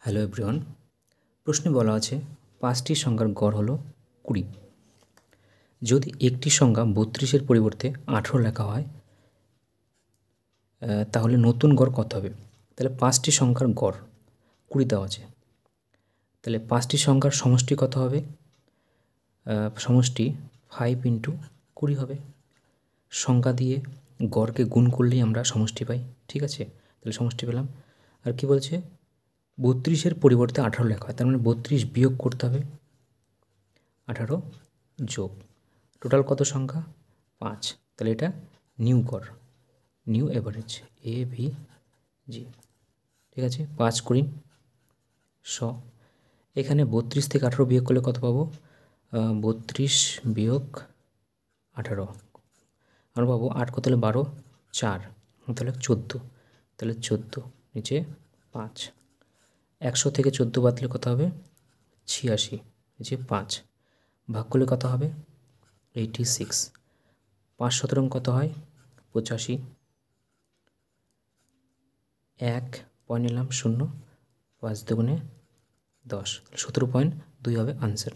Hello everyone, প্রশ্নে বলা আছে 5টি সংখ্যার গড় হলো 20। যদি একটি সংখ্যা 32-এর পরিবর্তে 18 লেখা হয় তাহলে নতুন গড় কত হবে? তাহলে 5টি সংখ্যার গড় 20 দেওয়া আছে, তাহলে 5টি সংখ্যার সমষ্টি কত হবে? সমষ্টি 5 × 20 হবে। সংখ্যা দিয়ে গড়কে গুণ করলেই আমরা সমষ্টি পাই, ঠিক আছে? তাহলে সমষ্টি পেলাম। আর কি বলছে? 32-এর পরিবর্তে 18 লেখা হয়, তার মানে 32 বিয়োগ করতে হবে, 18 যোগ, টোটাল কত সংখ্যা? 5। তাহলে এটা নিউ গড়, নিউ এভারেজ, AVG, ঠিক আছে? 5 × 100। এখানে 32 থেকে 18 বিয়োগ করলে কত পাবো? 32 বিয়োগ 18 আমরা পাবো 8 কত হলে 12, 4 তাহলে 14, তাহলে 14 নিচে 5। 100 থেকে 14 বাদ দিলে কত হবে? 86, নিচে 5। ভাগ করলে কত হবে? 86। 5 শতরং কত হয়? 85। 1 পয়েন্ট নিলাম 0, 5 দুগুণে 10, 17.2 হবে আনসার।